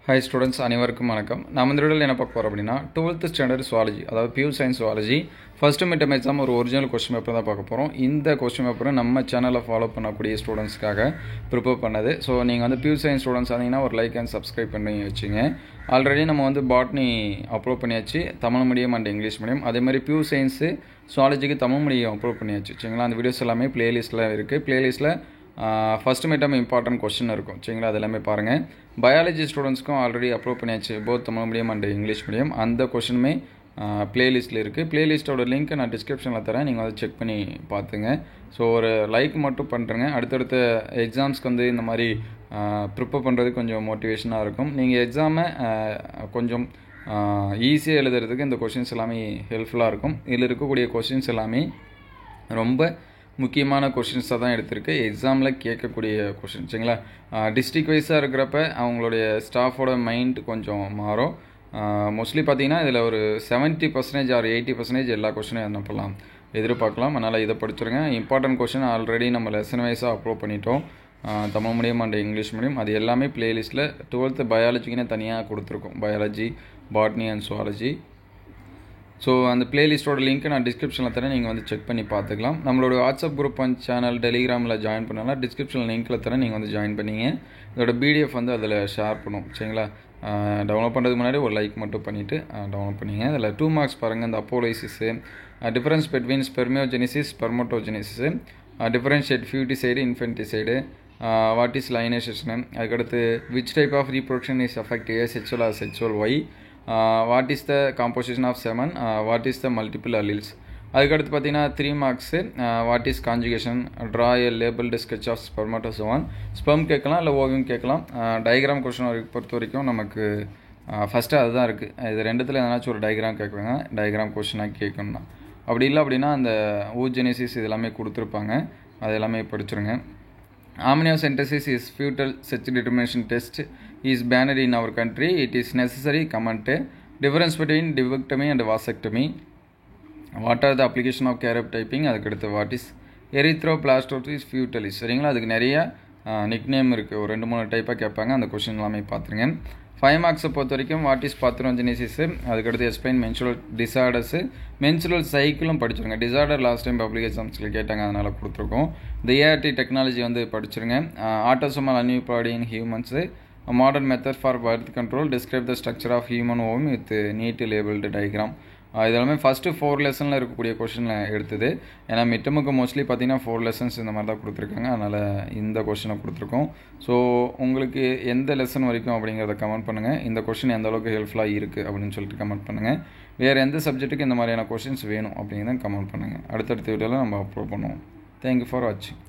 Hi students, அனைவருக்கும் வணக்கம். நாம் இந்த வீடியோல என்ன பார்க்க போறோம் அப்படினா 12th ஸ்டாண்டர்ட் சுவாலஜி அதாவது pure science zoology first midterm exam ஒரு ஒரிஜினல் क्वेश्चन பேப்பர் தான் பார்க்க போறோம். இந்த क्वेश्चन பேப்பர் நம்ம சேனலை ஃபாலோ பண்ணக்கூடிய ஸ்டூடண்ட்ஸ்க்காக ப்ரிப்பேர் பண்ணது. ஸோ நீங்கள் வந்து பியூர் சயின்ஸ் ஸ்டூடண்ட்ஸ் ஆனீங்கன்னா ஒரு லைக் அண்ட் சப்ஸ்கிரைப் பண்ணி வச்சுங்க. ஆல்ரெடி நம்ம வந்து பாட்னி அப்லோட் பண்ணியாச்சு, Tamil medium and English medium. அதே மாதிரி பியூர் சயின்ஸு சுவாலஜிக்கு தமிழ் மீடியம் அப்லோட் பண்ணியாச்சு. சரிங்களா, அந்த வீடியோஸ் எல்லாமே பிளேலிஸ்ட்டில் இருக்குது. பிளேலிஸ்ட்டில் ஃபஸ்ட் மிட்டம் இம்பார்ட்டன்ட் கொஸ்டின் இருக்கும். சரிங்களா, அது எல்லாமே பாருங்கள். பயாலஜி ஸ்டூடெண்ட்ஸ்க்கும் ஆல்ரெடி அப்லோட் பண்ணியாச்சு, both Tamil medium and English medium. அந்த கொஸ்டினுமே பிளேலிஸ்ட்டில் இருக்குது. பிளேலிஸ்ட்டோட லிங்க் நான் டிஸ்கிரிப்ஷனில் தரேன், நீங்கள் அதை செக் பண்ணி பார்த்துங்க. ஸோ ஒரு லைக் மட்டும் பண்ணுறேங்க. அடுத்தடுத்த எக்ஸாம்ஸ்க்கு வந்து இந்த மாதிரி ப்ரிப்பேர் பண்ணுறது கொஞ்சம் மோட்டிவேஷனாக இருக்கும். நீங்கள் எக்ஸாமை கொஞ்சம் ஈஸியாக எழுதுறதுக்கு இந்த கொஷின்ஸ் எல்லாமே ஹெல்ப்ஃபுல்லாக இருக்கும். இதில் இருக்கக்கூடிய கொஷின்ஸ் எல்லாமே ரொம்ப முக்கியமான கொஷின்ஸாக தான் எடுத்திருக்கு, எக்ஸாமில் கேட்கக்கூடிய கொஷின். சரிங்களா, டிஸ்ட்ரிக் வைஸாக இருக்கிறப்ப அவங்களுடைய ஸ்டாஃபோட மைண்ட் கொஞ்சம் மாறும். மோஸ்ட்லி பார்த்தீங்கன்னா இதில் ஒரு 70% ஆர் 80% எல்லா கொஷினையும் அனுப்பலாம் எதிர்பார்க்கலாம். அதனால் இதை படிச்சுருங்க. இம்பார்ட்டன்ட் கொஷின் ஆல்ரெடி நம்ம லெசன் வைஸாக அப்லோட் பண்ணிட்டோம், Tamil medium and English medium. அது எல்லாமே பிளேலிஸ்ட்டில் 12th பயாலஜிக்குன்னு தனியாக கொடுத்துருக்கோம், biology, botany and zoology. So அந்த பிளேலிஸ்ட்டோட லிங்க்கை நான் டிஸ்கிரிப்ஷனில் தரேன், நீங்கள் வந்து செக் பண்ணி பார்த்துக்கலாம். நம்மளோட வாட்ஸ்அப் குரூப் அண்ட் சேனல் டெலிகிராமில் ஜாயின் பண்ணலாம், டிஸ்கிரிப்ஷனில் லிங்க்கில் தரேன், நீங்கள் வந்து ஜாயின் பண்ணிங்க. இதோட பிடிஎஃப் வந்து அதில் ஷேர் பண்ணும். சரிங்களா, டவுன்லோட் பண்ணுறதுக்கு முன்னாடி ஒரு லைக் மட்டும் பண்ணிவிட்டு டவுன்லோட் பண்ணிங்க. அதில் 2 மார்க்ஸ் பாருங்கள். இந்த apolysis, difference between spermiogenesis, spermatogenesis, differentiate foeticide, infanticide, what is pollination, அதுக்கடுத்து which type of reproduction is effective, sexual or sexual why, what is the composition of semen, what is the multiple alleles. அதுக்கடுத்து பார்த்தீங்கன்னா 3 marks, what is conjugation, draw a labelled sketch of spermatozoan. Sperm கேட்கலாம், இல்லை ஓவியம் கேட்கலாம். Diagram question பொறுத்த வரைக்கும் நமக்கு first அதுதான் இருக்குது. இது ரெண்டுத்தில் எதனாச்சும் ஒரு டயக்ராம் கேட்குறாங்க, டயக்ராம் கொஸ்டினாக கேட்கணும்னா. அப்படி இல்லை அப்படின்னா அந்த ஊஜெனிசிஸ் இது எல்லாமே கொடுத்துருப்பாங்க, அது எல்லாமே படிச்சுருங்க. Amniocentesis is fetal sex determination test is banned in our country. It is necessary. Comment. Difference between divectomy and vasectomy. What are the application of karyotyping? அதுக்கடுத்து what is erythroplastosis fetalis. சரிங்களா, அதுக்கு நிறைய nickname இருக்குது, ஒரு 2-3 டைப்பாக கேட்பாங்க. அந்த question எல்லாமே பார்த்துருங்க. 5 மார்க்ஸை பொறுத்த வரைக்கும் வாட் இஸ் பாத்ரோஜெனிசிஸு, அதுக்கடுத்து எக்ஸ்பிளைன் மென்சுரல் டிசார்டர்ஸு, மென்சுரல் சைக்கிளும் படிச்சிருங்க. டிசார்டர் லாஸ்ட் டைம் பப்ளிக் எக்ஸாம்ஸில் கேட்டாங்க, அதனால் கொடுத்துருக்கோம். இந்த ஏஆர்டி டெக்னாலஜி வந்து படிச்சிருங்க. Autosomal aneuploidy in humans, modern method for birth control, describe the structure of human ovum with neat labelled diagram. இதெல்லாமே ஃபஸ்ட்டு 4 லெசனில் இருக்கக்கூடிய கொஷினில் எடுத்தது. ஏன்னா மிட்டமுக்கு மோஸ்ட்லி பார்த்தீங்கன்னா 4 லெசன்ஸ் இந்த மாதிரி தான் கொடுத்துருக்காங்க, அதனால் இந்த கொஷினை கொடுத்துருக்கோம். ஸோ உங்களுக்கு எந்த லெசன் வரைக்கும் அப்படிங்கிறத கமெண்ட் பண்ணுங்கள். இந்த கொஷின் எந்த அளவுக்கு ஹெல்ப்ஃபுல்லாக இருக்குது அப்படின்னு சொல்லிட்டு கமெண்ட் பண்ணுங்கள். வேறு எந்த சப்ஜெக்ட்டுக்கு இந்த மாதிரியான கொஷின்ஸ் வேணும் அப்படிங்கிறத கமெண்ட் பண்ணுங்கள். அடுத்தடுத்த வீடியோவில் நம்ம அப்லோட் பண்ணுவோம். தேங்க்யூ ஃபார் வாட்சிங்.